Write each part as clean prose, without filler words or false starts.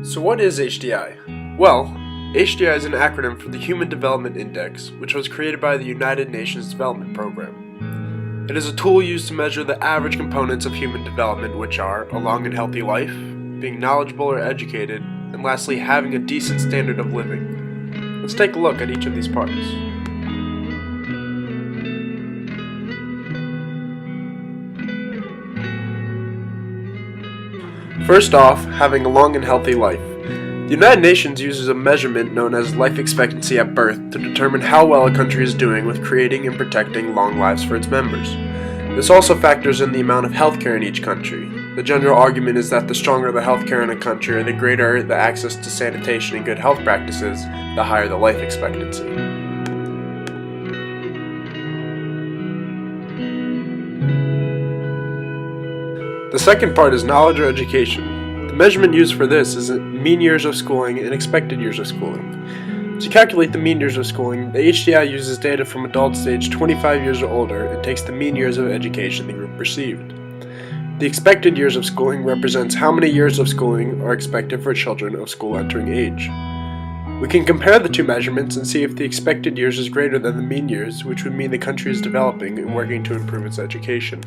So what is HDI? Well, HDI is an acronym for the Human Development Index, which was created by the United Nations Development Program. It is a tool used to measure the average components of human development, which are a long and healthy life, being knowledgeable or educated, and lastly, having a decent standard of living. Let's take a look at each of these parts. First off, having a long and healthy life. The United Nations uses a measurement known as life expectancy at birth to determine how well a country is doing with creating and protecting long lives for its members. This also factors in the amount of healthcare in each country. The general argument is that the stronger the healthcare in a country or the greater the access to sanitation and good health practices, the higher the life expectancy. The second part is knowledge or education. The measurement used for this is mean years of schooling and expected years of schooling. To calculate the mean years of schooling, the HDI uses data from adults aged 25 years or older and takes the mean years of education the group received. The expected years of schooling represents how many years of schooling are expected for children of school entering age. We can compare the two measurements and see if the expected years is greater than the mean years, which would mean the country is developing and working to improve its education.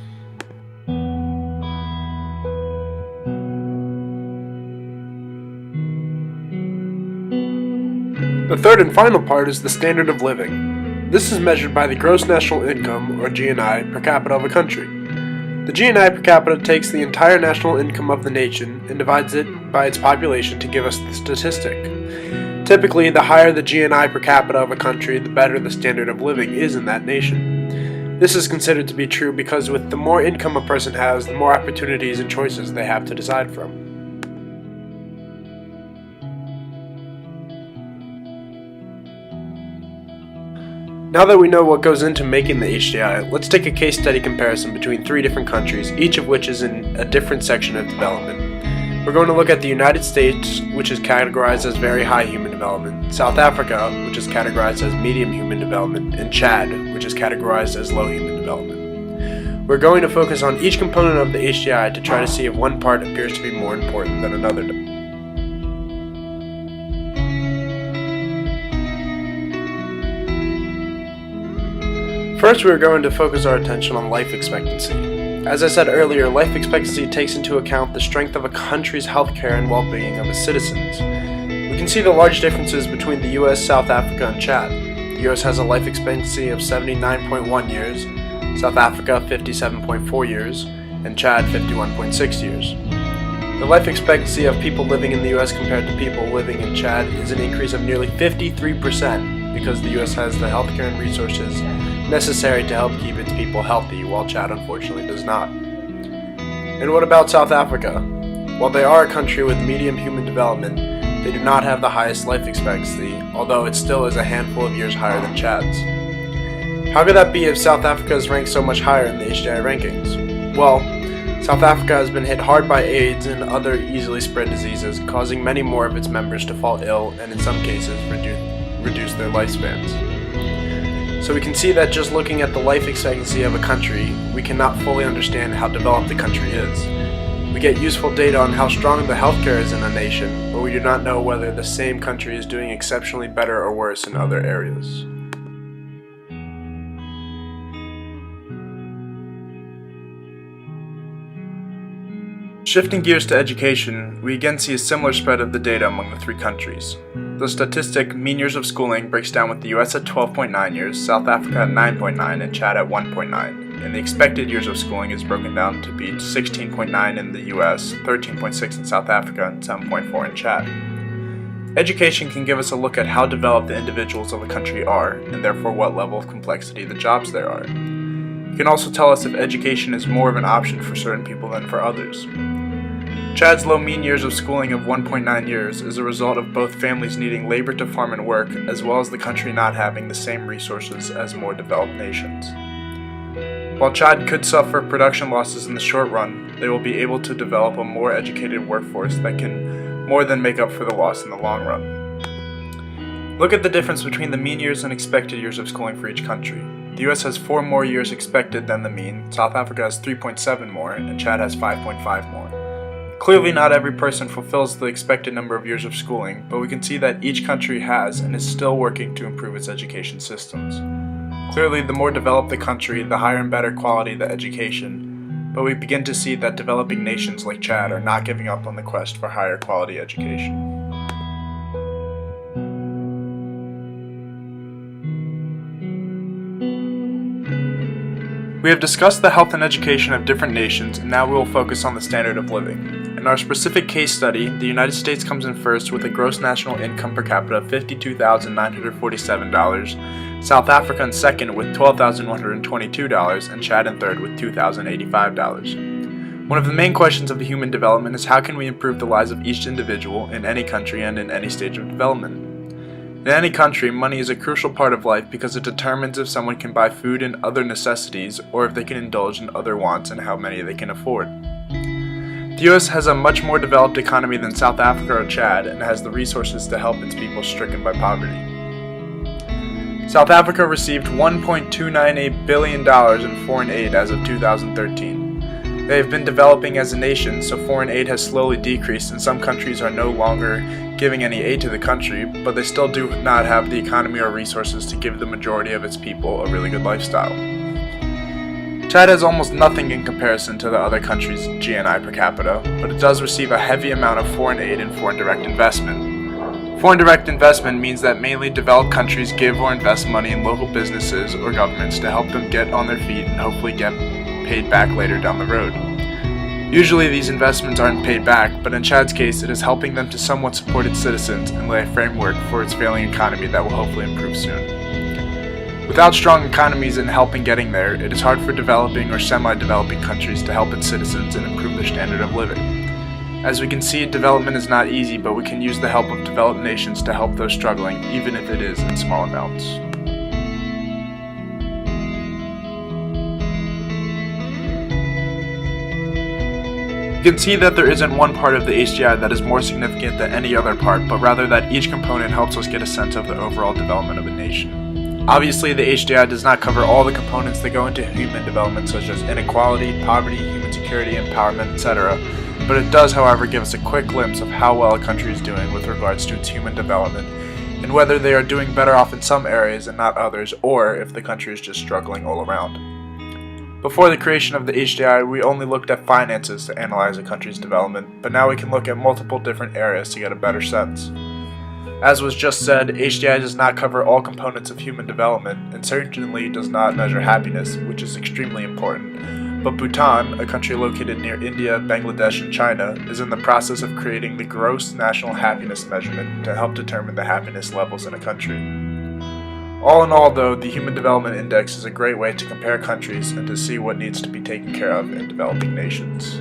The third and final part is the standard of living. This is measured by the gross national income, or GNI, per capita of a country. The GNI per capita takes the entire national income of the nation and divides it by its population to give us the statistic. Typically, the higher the GNI per capita of a country, the better the standard of living is in that nation. This is considered to be true because with the more income a person has, the more opportunities and choices they have to decide from. Now that we know what goes into making the HDI, let's take a case study comparison between three different countries, each of which is in a different section of development. We're going to look at the United States, which is categorized as very high human development, South Africa, which is categorized as medium human development, and Chad, which is categorized as low human development. We're going to focus on each component of the HDI to try to see if one part appears to be more important than another. First, we are going to focus our attention on life expectancy. As I said earlier, life expectancy takes into account the strength of a country's healthcare and well-being of its citizens. We can see the large differences between the US, South Africa, and Chad. The US has a life expectancy of 79.1 years, South Africa 57.4 years, and Chad 51.6 years. The life expectancy of people living in the US compared to people living in Chad is an increase of nearly 53% because the US has the healthcare and resources necessary to help keep its people healthy, while Chad unfortunately does not. And what about South Africa? While they are a country with medium human development, they do not have the highest life expectancy, although it still is a handful of years higher than Chad's. How could that be if South Africa is ranked so much higher in the HDI rankings? Well, South Africa has been hit hard by AIDS and other easily spread diseases, causing many more of its members to fall ill and in some cases reduce their lifespans. So we can see that just looking at the life expectancy of a country, we cannot fully understand how developed the country is. We get useful data on how strong the healthcare is in a nation, but we do not know whether the same country is doing exceptionally better or worse in other areas. Shifting gears to education, we again see a similar spread of the data among the three countries. The statistic mean years of schooling breaks down with the US at 12.9 years, South Africa at 9.9, and Chad at 1.9. And the expected years of schooling is broken down to be 16.9 in the US, 13.6 in South Africa, and 7.4 in Chad. Education can give us a look at how developed the individuals of a country are, and therefore what level of complexity the jobs there are. It can also tell us if education is more of an option for certain people than for others. Chad's low mean years of schooling of 1.9 years is a result of both families needing labor to farm and work, as well as the country not having the same resources as more developed nations. While Chad could suffer production losses in the short run, they will be able to develop a more educated workforce that can more than make up for the loss in the long run. Look at the difference between the mean years and expected years of schooling for each country. The US has 4 more years expected than the mean, South Africa has 3.7 more, and Chad has 5.5 more. Clearly not every person fulfills the expected number of years of schooling, but we can see that each country has and is still working to improve its education systems. Clearly, the more developed the country, the higher and better quality the education, but we begin to see that developing nations like Chad are not giving up on the quest for higher quality education. We have discussed the health and education of different nations, and now we will focus on the standard of living. In our specific case study, the United States comes in first with a gross national income per capita of $52,947, South Africa in second with $12,122, and Chad in third with $2,085. One of the main questions of the human development is how can we improve the lives of each individual in any country and in any stage of development. In any country, money is a crucial part of life because it determines if someone can buy food and other necessities or if they can indulge in other wants and how many they can afford. The US has a much more developed economy than South Africa or Chad and has the resources to help its people stricken by poverty. South Africa received $1.298 billion in foreign aid as of 2013. They have been developing as a nation, so foreign aid has slowly decreased and some countries are no longer giving any aid to the country, but they still do not have the economy or resources to give the majority of its people a really good lifestyle. Chad has almost nothing in comparison to the other countries' GNI per capita, but it does receive a heavy amount of foreign aid and foreign direct investment. Foreign direct investment means that mainly developed countries give or invest money in local businesses or governments to help them get on their feet and hopefully get paid back later down the road. Usually these investments aren't paid back, but in Chad's case it is helping them to somewhat support its citizens and lay a framework for its failing economy that will hopefully improve soon. Without strong economies and help in getting there, it is hard for developing or semi-developing countries to help its citizens and improve their standard of living. As we can see, development is not easy, but we can use the help of developed nations to help those struggling, even if it is in small amounts. You can see that there isn't one part of the HDI that is more significant than any other part, but rather that each component helps us get a sense of the overall development of a nation. Obviously, the HDI does not cover all the components that go into human development, such as inequality, poverty, human security, empowerment, etc., but it does, however, give us a quick glimpse of how well a country is doing with regards to its human development, and whether they are doing better off in some areas and not others, or if the country is just struggling all around. Before the creation of the HDI, we only looked at finances to analyze a country's development, but now we can look at multiple different areas to get a better sense. As was just said, HDI does not cover all components of human development, and certainly does not measure happiness, which is extremely important. But Bhutan, a country located near India, Bangladesh, and China, is in the process of creating the gross national happiness measurement to help determine the happiness levels in a country. All in all, though, the Human Development Index is a great way to compare countries and to see what needs to be taken care of in developing nations.